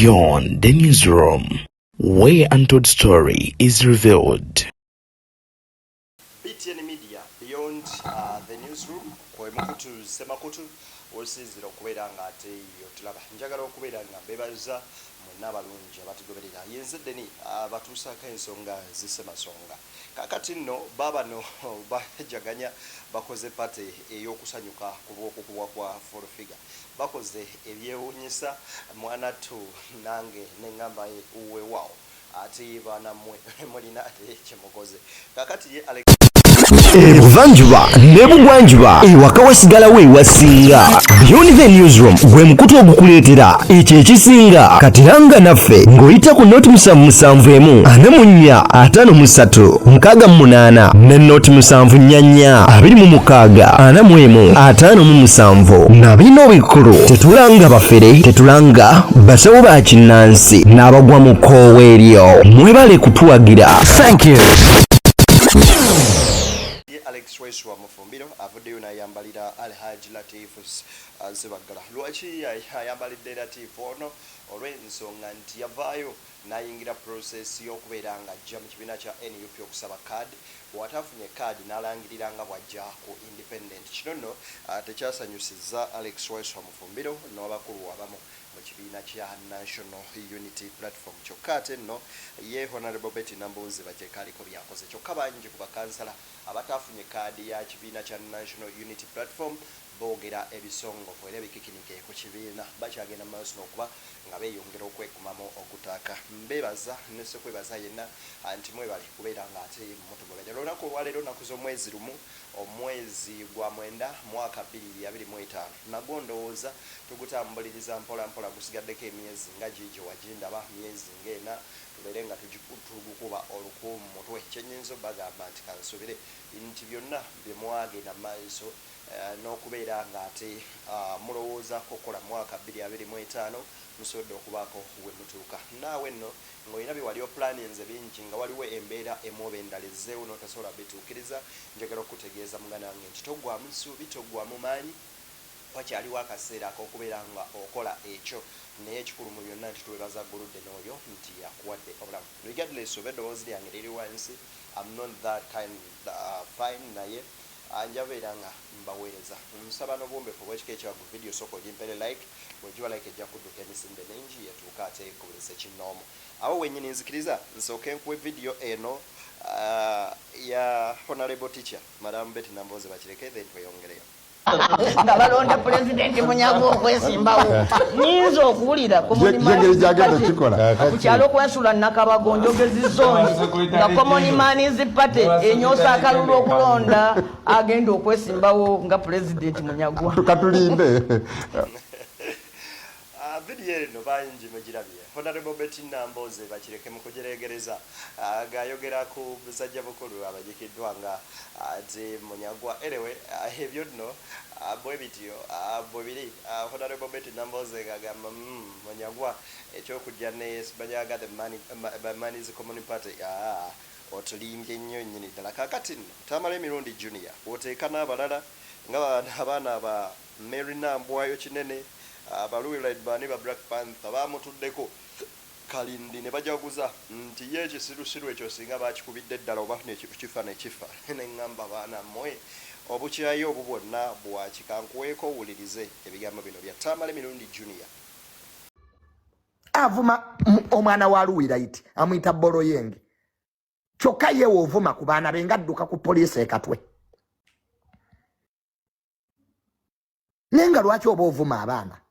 Beyond the newsroom, where untold story is revealed. BTN Media, Beyond the newsroom, Koemukutu Semakutu, osizira okubeera nga ate yotulaba njagala okubeera nga mbebaza munnabalungi abatugoberera yenzeddeni abatuusaako ensonga zisemasonga kakati nno baabano bajaganya bakoze pate ey'okusanyuka ku bw'okukubwa kwa Forofiga bakoze ebyewuunyisa mwana tu nange neŋŋamba ye uweewaawo ate banammwe mulina kyemukoze kakati ye Ebuvanjuba nebugwanjuba ewaka wasigala we wasinga Beyond the newsroom gwe mukutu ogukuleetera ekyo ekisinga katiranga naffe ng'oyita ku noti 771 453 688 ne noti 744 26 45 na bino bikulu tetulanga bafere tetulanga basawo ba kinnansi n'abagwa mu kkoowa eryo mwebale kutuwagira. Thank you. NEWSROOM mufumbiro avuddeyo n'ayambalira Ayogedde Latif Ssebagala. Lwaki ayambalidde Latif ono? Olw'ensonga nti yavaayo n'ayingira process y'okubeera nga ajja mu kibiina kya NUP okusaba kaadi bw'ataafunye kaadi n'alangirira nga bw'ajja ku independent. Kino nno tekyasanyusizza NEWSROOM mufumbiro n'abakulu abamu mu kibiina kya National Unity Platform. Kyokka ate nno ye Honorable Betty Nambuuzi bakyekaaliko byakoze kyokka bangi ku bakansala abataafunye kaadi ya kibiina kya National Unity Platform boogera ebisongovu era bikikinike ku kibiina bakyagenda mu maaso n'okuba nga beeyongera okwekumamu okutaaka. Mbeebaza ne sekwebaza yenna anti mwebale kubeera ng'ate mutugoberera. Olunaku olwaleero nnaku z'omwezi lumu omwezi gwa mwenda mwaka 2025 nagwo ndowooza tugutambuliriza mpola mpola gusigaddeko emyezi nga giigyo wagindaba myezi ng'ena tubeere nga tugukuba oluku mu mutwe. Kyennyinza bagamba nti kansubire nti byonna bye mwagenda maaso n'okubeera ng'ate mulowooza kukola mwaka 2025 musobodde okubaako we mutuuka. Naawe nno ng'olina bye wali oplaninze bingi nga waliwo embeera emwoba endala ezzeewo n'otasobola bituukiriza njagala okutegeeza muganda wange nti toggwamu ssuubi toggwamu maanyi wakyaliwo akaseera ak'okubeera nga okola ekyo naye ekikulu mu byonna nti twebaza guludde n'oyo nti yakuwadde obulamu. Regardless oba eddoboozi lyange liri wansi I'm not that kind fine naye anjabeera nga mbaweereza nsaba n'obuwombeefu obw'ekika ekyagu video sooka ogimpere like bwegiba like ejja kudduka emisinde mingi yetuuka ate kubulisa ekinnoomu awo wennyini nzikiriza nsooke nkuwe video eno ya Honorable Teacher Madam Betty Nambuuzi bakireke then tweyongereyo nga balonda pulezidenti munyago okwesimbawo nyinza okuwulira ku kyalo kwensula nakabagonjo gezizoni nga commonimanizi pate enyosa akalulu okulonda agenda okwesimbawo nga pulezidenti munyagwa tukatulinde video eno bangi mugirabye. Honorable Betty Nambuuzi bakireke mu kugireegereza agayogera ku busajja bukulu abajikiddwa nga ate munyagwa erewe ebyo nno bwe bityo bwe biri. Honorable Betty Nambuuzi agamba munyagwa ekyokujja ne sibanyaga the Mani's Common Party otulimbye nnyo nnyini ddala kakati nno tamala emirundi junior oteeka n'abalala nga abaana aba Mary Nambwayo kinene abaluwira bani ba Black Panther bamutuddeko kalindi ne bajaguza nti ye ekisirusiru ekyo singa bakikubidde ddala oba nekifa nekifa neŋŋamba baana mmwe obukyayi obu bwonna bwakikankuweeko owulirize ebigambo bino bya Tamale Mirundi Junior. Avuma omwana wa Luwirayiti amuyita Boloyenge kyokka yewe ovuma ku baana be ngadduka ku poliisi ekatwe nenga lwaki oba ovuma abaana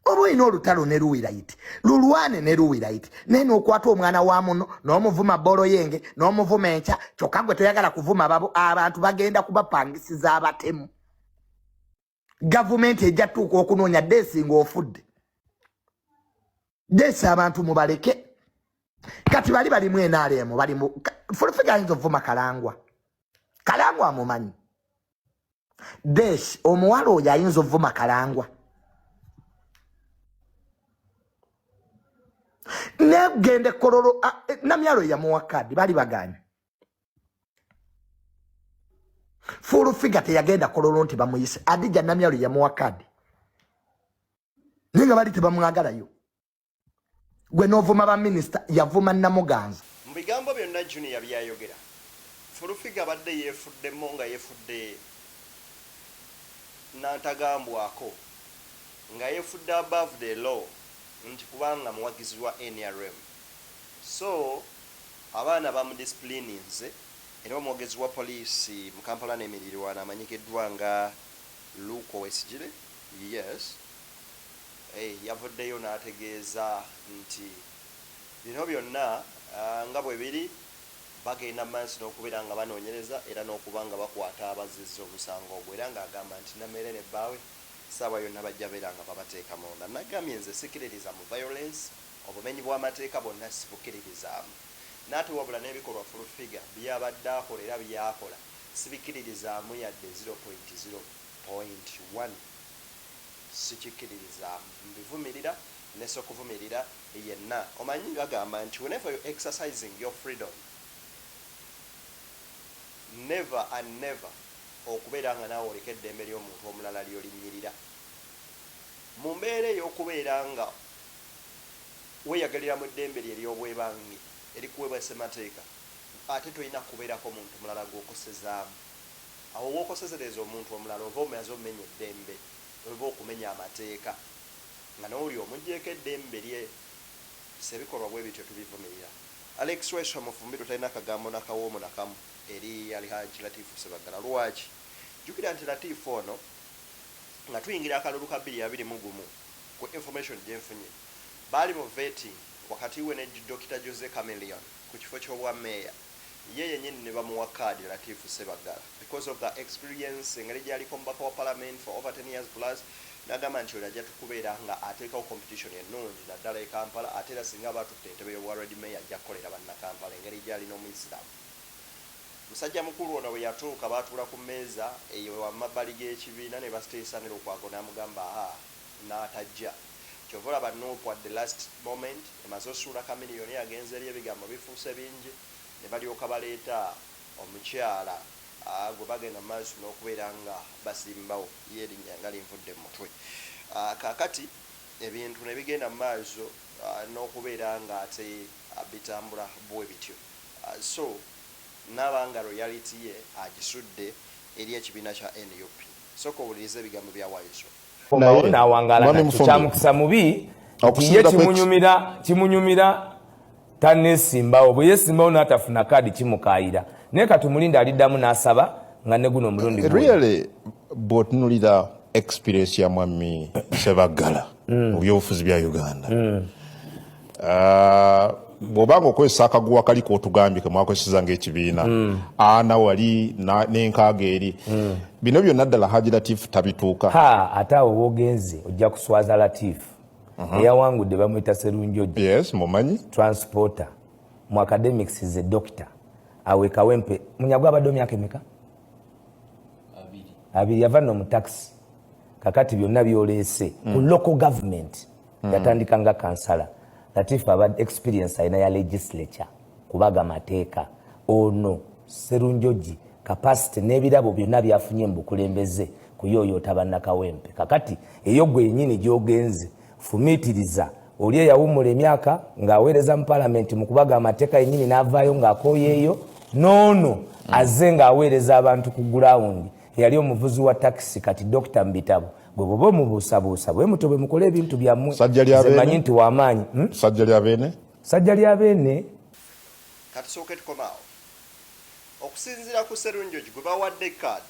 oba ino olutalo ne Luwirayiti lulwane ne Luwirayiti naye n'okwata omwana wa muno n'omuvuma Boloyenge n'omuvuma enkya kyokka gwe toyagala kuvuma abantu bagenda kubapangisiza abatemu gavumenti ejja tuuka okunoonya Deesi ng'ofudde Deesi abantu mubaleke kati bali mu NRM bali mu Forofiga ayinza ovuma Kalangwa amumanyi Deesi omuwala oyo ayinza ovuma Kalangwa negende kololo namyalo ya muwakadi bali baganya Forofiga teyagenda kololo nti bamuyise adija namyalo ya muwakadi nga bali tebamwagalayo. Gwe n'ovuma ba minisita yavuma Namuganza. Mu bigambo byonna Junior byayogera Fulufiga badde yeefuddemu nga yeefudde n'atagambwako nga yeefudde above the law nti kubanga muwagizi wa NRM. So abaana bamudisciplininze era omwogezi wa poliisi mu Kampala n'emiririrwana amanyikiddwa nga NEWSROOM. Yes. Yavuddeyo n'ategeeza nti bino byonna nga bwe biri bagenda maaso n'okubeera nga banoonyereza era n'okuba nga bakwata abazizza omusango ogwo era ng'agamba nti Namere ne bbaawe ssaawa yonna bajja beera nga babateeka munda. Nagambye nze sikiririza mu violence, obumenyi bw'amateeka bonna sibukiririzaamu. N'ate wabula n'ebikolwa Fulufiga byabadde akola era byakola sibikiririzaamu yadde 0.0.1. Sikikiririzaamu, mbivumirira neso kuvumirira yenna. Omanyi bagamba nti whenever you exercising your freedom, never and never okubeera nga naawe oleka eddembe ly'omuntu omulala ly'olinnyirira. Mu mbeera ey'okubeera nga weeyagalira mu ddembe lye ery'obwebange erikuweebwa ssemateeka ate tolina kubeerako muntu mulala gw'okosezaamu. Awo w'okosezereza omuntu omulala oba omaze omumenya eddembe oba okumenya amateeka nga n'oli omuggyeko eddembe lye. Sebikolwa bwe bityo tubivumirira. Alex Wesha Mufumbiro talina akagambo nakawoomu nakamu eri Alhaji Latif Ssebagala. Lwaki? Jjukira nti Latif ono nga tuyingira akalulu ka 2021 ku information gye nfunye baali mu vetting wakati we ne Dr. Jose Chameleon ku kifo ky'obwammeeya. Ye yennyini ne bamuwa kaadi Latif Ssebagala because of the experience engeri gyaliko mubaka wa parliament for over 10 years plus. N'agamba nti olajja tukubeera nga ateekawo competition ennungi naddala e Kampala ate era singa batutte entebe y'obwalred mayor ajja kukolera bannakampala engeri gy'alina omuyisiraamu. Musajja mukulu ono bwe yatuuka baatuula ku mmeeza eyo wamabbali g'ekibiina ne basiteesanira okwago n'amugamba n'atajja. Kyova olaba NUP at the last moment emaze osuula Chameleon agenze eri ebigambo bifuuse bingi ne balyoka baleeta omukyala gwe bagenda maaso n'okubeera nga basimbawo yeerinnya nga linvudde mu mutwe. Kaakati ebintu ne bigenda maaso n'okubeera nga ate bitambula bwe bityo. So n'abanga royalty ye agisudde eri ekibiina kya NUP. Sooka owuliriza ebigambo bya Waiso. N'awangaala kyamukisa mubi ye kimunyumira tanesimbawo bwe yesimbawo n'atafuna kaadi kimukaayira naye katumulinda aliddamu n'asaba nga ne guno omulundi really bw'otunuulira experience ya mwami Ssebagala mu byobufuzi bya Uganda bw'obanga okozesa akaguwa kali k'otugambye ke mwakozeseza ng'ekibiina ana wali n'enkaaga eri bino byonna ddala Haji Latif tabituuka ate awo wogenze ojja kuswaza Latif eyawangudde bamuyita Sserunjoji. Yes, mumanyi transporter mu academics is a doctor. Awe Kawempe munyagwa abadde myaka emeka? Abiri yava no mu taxi. Kakati byonna byoleese ku local government yatandika nga kansala. Latif abadde experience ayina ya legislature kubaga mateeka ono Sserunjoji capacity n'ebirabo byonna byafunye mu bukulembeze kuyoyota bannakawempe. Kakati eyo gwe yennyini gy'ogenze fumitiriza oli eyawummula emyaka ng'aweereza mu palamenti mu kubaga amateeka yennyini n'avaayo ng'akooyeeyo noono azze ng'aweereza abantu ku gulawundi eyali omuvuzi wa takisi kati Dr. Mbitabo gwe bwoba omubuusabuusa bwe muto bwe mukola ebintu byammwe zemanyi nti w'amaanyi. Sajja lya Beene katusooke tukomaawo okusinziira ku Sserunjoji gwe bawadde kaadi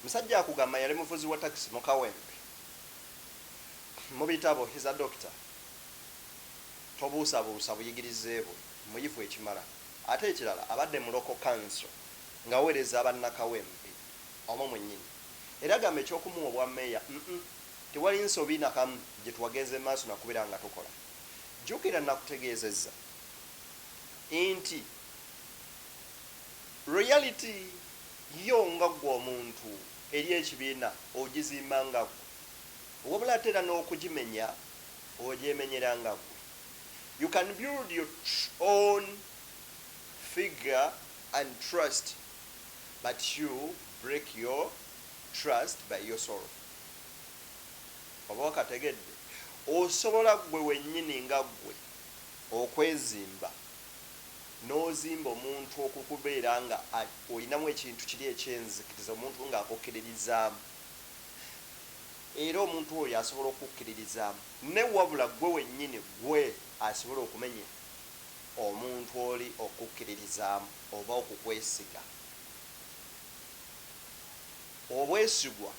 musajja akugamba yali muvuzi wa takisi mu Kawempe mu bitabo he's a doctor tobuusabuusa buyigirize bwe muyivu ekimala ate ekirala abadde mu local council ng'aweereza abannakawempe omwo mwennyini era gamba eky'okumuwa obwammeeya tewali nsobi nakamu gye twagenze maaso nakubeera nga tukola. Jjukira nakutegeezezza nti royalty yo nga gwe omuntu eri ekibiina ogizimba nga gwe wabula ate era n'okugimenya ogyemenyera nga gwe. You can build your own figure and trust, but you break your trust by your sorrow. oba wakategedde osobola gwe wennyini nga gwe okwezimba n'ozimba omuntu okukubeera nga olinamu ekintu kiri ekyenzikiriza omuntu ng'akukkiririzaamu era omuntu oyo asobola okukkiririzaamu ne wabula gwe wennyini gwe asobola okumenya omuntu oli okukkiririzaamu oba okukwesiga obwesigwa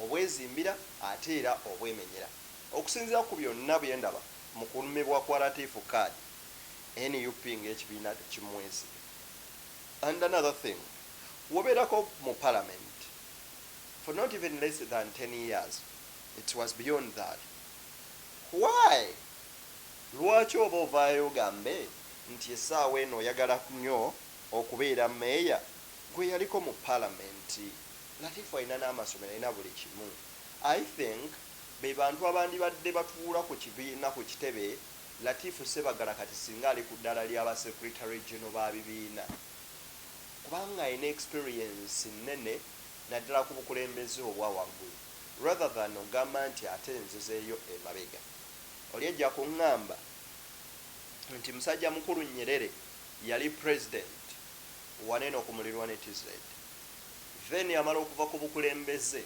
obwezimbira ate era obwemenyera okusinziira ku byonna bye ndaba mu kulumibwa kwa Latif card NUP ng'ekibiina kimwesiga. And another thing, wobeerako mu parliament for not even less than 10 years. It was beyond that. Why? Lwaki oba ovaayo ogambe nti essaawa eno oyagala nnyo okubeera meeya gwe yaliko mu parliament? Latif alina n'amasomero alina buli kimu. I think be bantu abandibadde batuula ku kibiina ku kitebe Latif Ssebagala kati singa ali ku ddala ly'aba secretary general ba bibiina kubanga alina experience nnene naddala ku bukulembeze obwa waggulu rather than ogamba nti ate nzizeeyo emabega. Oli ejja kuŋŋamba nti musajja mukulu Nyerere yali president wanene okumulirwa ne TZ, then yamala okuva ku bukulembeze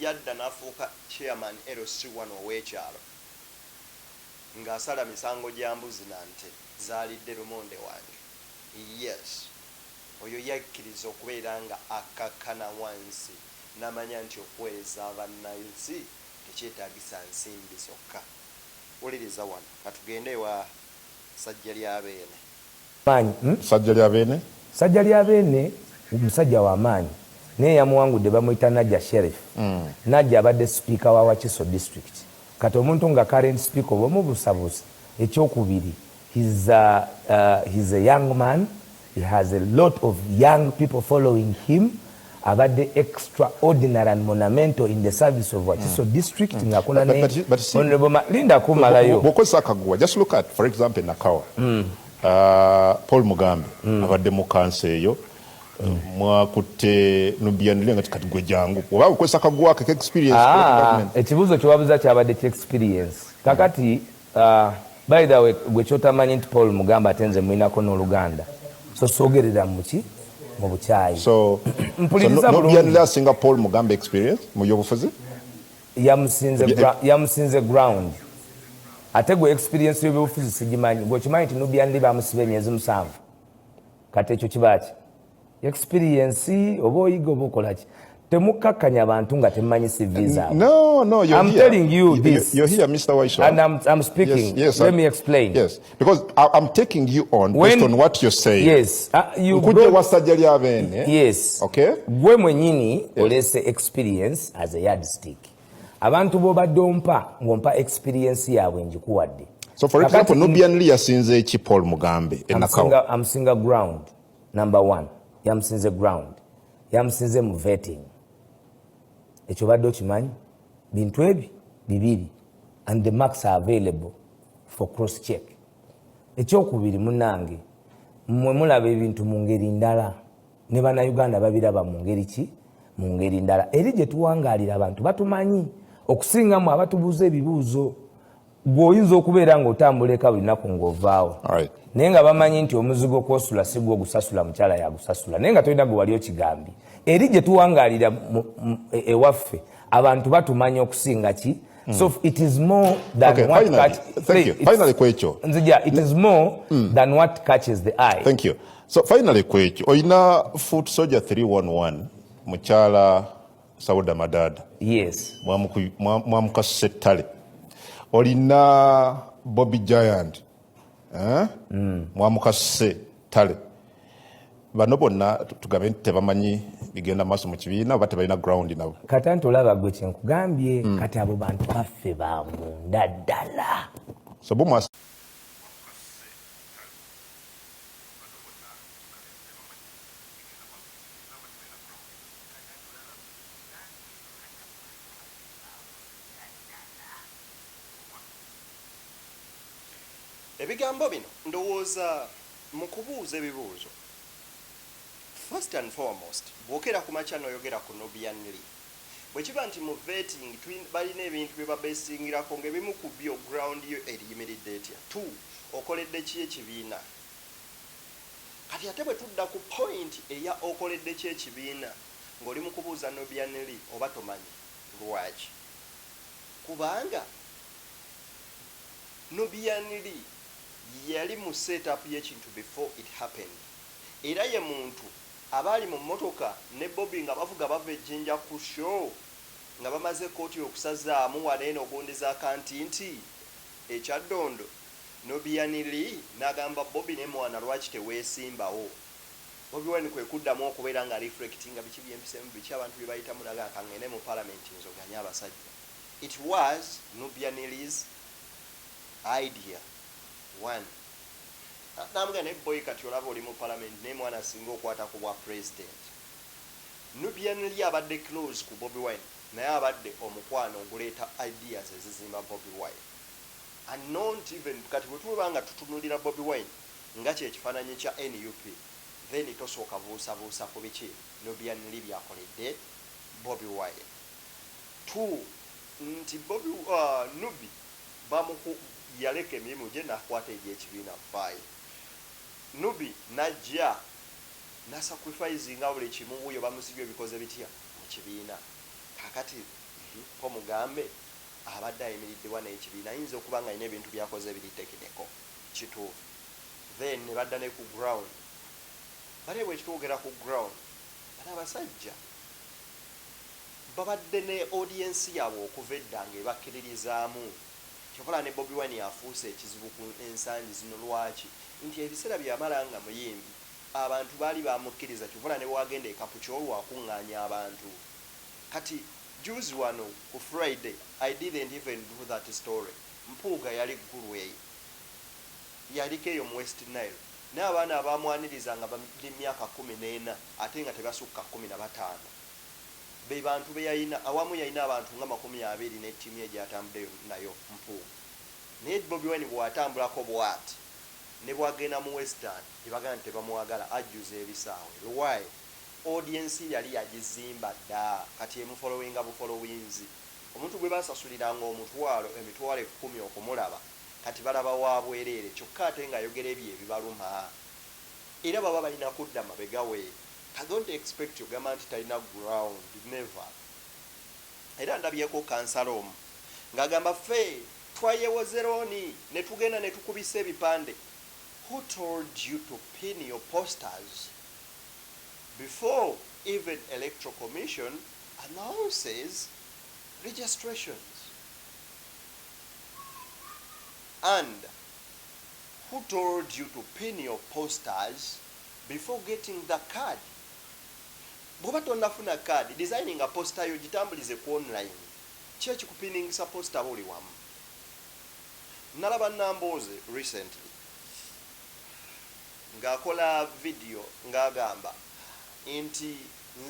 yadda n'afuuka chairman LC1 ow'ekyalo ng'asala misango gya mbuzi nante zaalidde lumonde wange. Yes, oyo yakkiriza okubeera nga akakkana wansi n'amanya nti okuweereza abannansi tekyetaagisa nsimbi zokka. Wuliriza wano katugende ewa sajja ly'abeene. Sajja ly'abeene? Sajja ly'abeene musajja w'amaanyi naye yamuwangudde bamuyita Najja Sheriff. Najja abadde speaker wa Wakiso district. Kati omuntu nga current speaker bw'omubuusabuusa ekyokubiri he's a young man, he has a lot of young people following him, abadde extraordinary and monumental in the service of Wakiso district. Ngakuna ne honorable Linda kumalayo bokosa akaguwa. Just look at for example Nakawa Paul Mugambe abadde mu kansa eyo mwakutte nubiyanile nga kati gwe jangu oba ukwesa akaguwa ka experience ekibuzo kyowabuza kyabadde ki experience kakati by the way gwe kyotamanyi nti Paul Mugambe atenze mwinako n'Oluganda so sogerera muki mu bukyayi so mpuliriza nubiyanile asinga Paul Mugambe experience mu yobufuzi yamusinze ground ate gwe experience y'obufuzi sigimanyi gwe kimanyi nti nubiyanile bamusiba emyezi 7 kati ekyo kibaki experience oba oyiga oba okolaki temukakkanya abantu nga temumanyi visa. No, you're I'm here. telling you this. You're here, Mr. Waisha. And I'm speaking. Yes, let me explain. Yes, because I'm taking you on based on what you're saying. Yes. Yes. Okay. Gwe mwenyini olese experience as a yardstick. Abantu b'obadde ng'ompa experience yaabwe njikuwadde. So for example, Nubian yasinze eki Paul Mugambe enakawa. I'm single ground. Number 1. Yamusinze ground. Yamusinze mu vetting. Ekyo badde okimanyi bintu ebi bibiri and the marks are available for cross check. Ekyokubiri munange mmwe mulaba ebintu mu ngeri ndala ne bannayuganda babiraba mu ngeri ki mu ngeri ndala eri gye tuwangaalira abantu batumanyi okusingamu abatubuuza ebibuuzo gw'oyinza okubeera ng'otambuleka buli nnaku ng'ovaawo naye nga bamanyi nti omuzigo kwosula si gwe ogusasula mukyala yagusasula naye nga tolina gwe wali okigambi eri gye tuwangaalira ewaffe abantu batumanya okusinga ki so it is more than what finally kwekyo nzija it is more than what catches the eye. Thank you. So finally kwekyo oyina foot soldier 311 mukyala Sauda Madada. Yes. Mwamukasuse ettale olina Bobby Giant mwamukasuse ttale bano bonna tugambe nti tebamanyi bigenda maaso mu kibiina oba tebalina ground nabo kati anti olaba gwe kyenkugambye kati abo bantu baffe bamunda ddala so bumwasa ebigambo bino ndowooza mu kubuuza ebibuuzo first and foremost bwokera ku makya n'oyogera ku Nubian Lee bwe kiba nti mu vetting balina ebintu bye babesingirako ng'ebimu ku byo ground yo eriyimiridde etya 2 okoledde ki ekibiina kati ate bwe tudda ku point eya okoledde ki ekibiina ng'oli mu kubuuza Nobianeli oba tomanyi lwaki kubanga Nobianeli yali mu setup y'ekintu before it happened era ye muntu abaali mu mmotoka ne Bobby nga bavuga bava ejjinja ku show nga bamaze kooti okusazaamu waneeno ogondiza akanti nti ekyaddondo Nobianeli n'agamba Bobby ne mwana lwaki teweesimbawo Bobby Wine kwe kuddamu okubeera nga reflectinga biki by'empisemu biki abantu bye bayitamu naga akangene mu parliament nzoganya abasajja. It was Nobianeli's idea. One. Namuga ne boy kati olaba oli mu parliament ne mwana singa okwata ku bwa president. Nobianeli abadde close ku Bobby Wine naye abadde omukwano oguleeta ideas ezizimba Bobby Wine. And not even kati bwe tulanga tutunulira Bobby Wine nga kye kifaananyi kya NUP then tosooka buusabuusa ku biki Nobianeli byakoledde Bobby Wine. 2 nti Bobby Nubi bamuku yaleka emirimu gye nakwata egy'ekibiina 5 Nubi najja nasacrifice nga buli kimu wuyo bamusibye ebikoze bitya mu kibiina kakati ko mugambe abadde ayimiridde wana ekibiina ayinza okuba nga alina ebintu byakoze biri tekineko kituufu then ne badda ne ku ground bale bwe kitwogera ku ground bana abasajja babadde ne audience yaabwe okuva edda ng'ebakkiririzaamu kyokola ne Bobby Wine yafuuse ekizibu ku ensangi zino lwaki nti ebiseera byamala nga muyimbi abantu baali bamukkiriza kyokola ne bwagenda ekapu kyolwakuŋŋaanya abantu kati juzi wano ku Friday I didn't even do that story mpuuga yali ggulu eyo yaliko eyo mu West Nile n'abaana abamwaniriza nga bali myaka 14 ate nga tebasukka 15 be bantu be yayina awamu yayina abantu nga 20 ne ttiimu ye gy'atambudde nayo mpuuga naye Bobby Wine bw'atambulako bw'ati ne bwagenda mu Western tebagana nti tebamwagala ajjuza ebisaawe lwai audience yali yagizimba dda kati emufollowinga bufollowinzi omuntu gwe basasuliranga emitwalo 10 okumulaba kati balaba wa bwereere kyokka ate nga ayogera ebyo ebibaluma era baba balina kudda mabega we. I don't expect you gamba nti talina ground never era ndabyeko kansalom ng'agamba ffe twayewozeroni ne tugenda ne tukubisa ebipande. Who told you to pin your posters before even Electoral Commission announces registrations? And who told you to pin your posters before getting the card? Bwoba tonnafuna card, designing a poster yo gitambulize ku online. Kye kikupiningisa poster buli wamu. Nalaba Namboze recently ng'akola video ng'agamba nti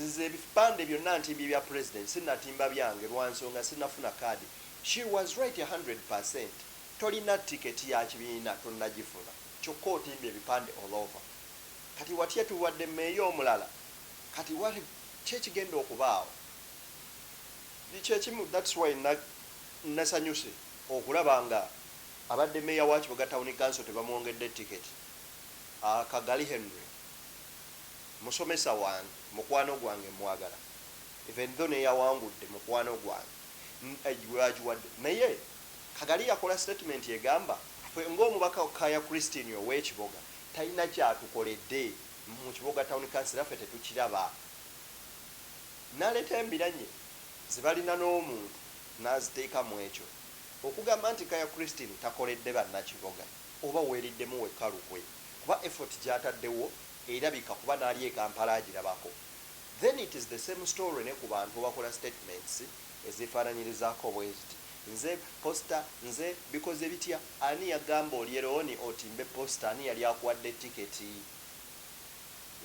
nze ebipande byonna ntimbi bya president sinnatimba byange lwansonga sinnafuna kaadi. She was right 100%. Tolina tiketi ya kibiina tonnagifuna kyokka otimba ebipande all over. Kati watya tuwadde meeyo omulala kati wali kyekigenda okubaawo kyekimu. That's why nasanyuse okulaba nga abadde meeya wa Kibuga Town Council tebamwongedde tiketi. Kagali Henry musomesa wange mukwano gwange mwagala even though ne yawangudde mukwano gwange gwajiwadde naye Kagali yakola statement egamba fwe ng'omubaka Kaya Christine ow'Ekiboga talina kyatukoledde mu Kiboga Town Council affe tetukiraba. Naleeta embiranye zibalina n'omuntu n'aziteeka mu ekyo okugamba nti Kaya Christine takoledde bannakiboga oba weeriddemu wekkalukwe kuba effort gy'ataddewo erabika kuba n'ali e Kampala agirabako. Then it is the same story ne ku bantu bakola statements ezifaananyirizaako bweziti nze poster nze bikoze bitya ani yagamba olyerooni otimbe poster ani yali akuwadde tiketi.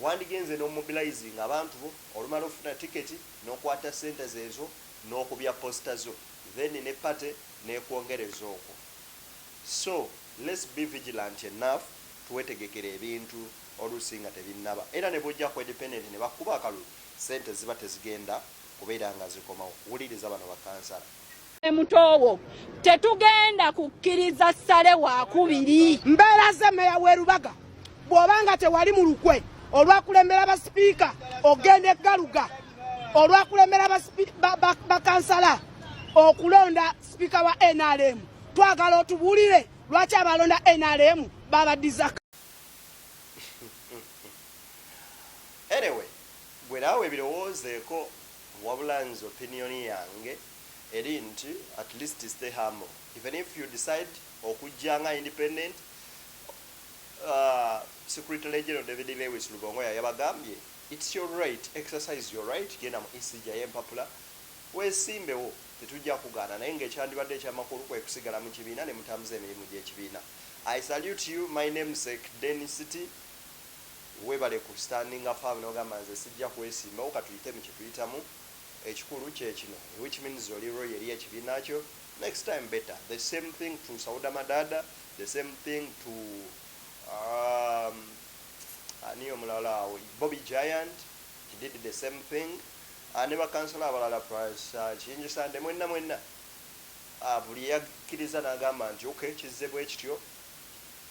Wandigenze n'omobilizing abantu bo olumala ofuna tiketi n'okwata sente ezo n'okubya poster zo then ne pate n'ekwongereza okwo. So let's be vigilant enough tuwetegekera ebintu oluusi nga tebinnaba era ne bwojja ku independent ne bakuba akalulu sente ziba tezigenda kubeera nga zikomawo. Wuliriza bano bakansala. Mutowo tetugenda kukkiriza ssale wakubiri. Mbeera ze meya w'Erubaga bw'obanga tewali mu lukwe olwakulembera basipiika ogenda eggaluga olwakulembera bakansala okulonda sipiika wa NRM. Twagala otubuulire lwaki abalonda NRM babaddiza. Anyway, bwe naawe ebirowoozeeko wabula nze opinion yange eri nti at least stay humble. Even if you decide okujjanga independent, Secretary General David Lewis Lugongo yabagambye it's your right, exercise your right, genda mu isija y'empapula weesimbewo tetujja kugaana naye ng'ekyandibadde ekyamakulu kwe kusigala mu kibiina ne mutambuza emirimu gy'ekibiina. I salute you, my namesake Denisity. Webale ku standing up n'ogamba nze sijja kwesimbawo katuyite mu kituyitamu ekikulu kyekino, which means oliro yeri ekibiina kyo. Next time better. The same thing to Sauda Madada, the same thing to Aniyo Mulala, Bobby Giant, he did the same thing. I never cancel abalala price change sande mwenna buli yakkiriza n'agamba nti okay kizze bwe kityo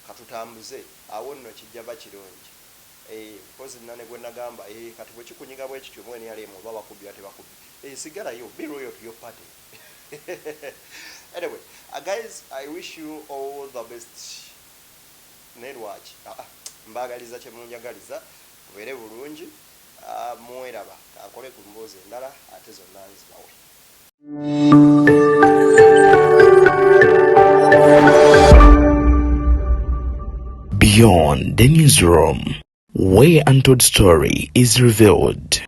katutambuze awo nno kijja bakirungi. Because nane gwe nagamba kati bwe kikunyiga bwe kityo mwene yali mu baba kubya tebakubya sigalayo, be loyal to your party. Anyway, guys, I wish you all the best. Netwatch mbagaliza kye munjagaliza mubeere bulungi mweraba akole ku mboozi endala ate zonna nzibawe. Beyond the newsroom, where untold story is revealed.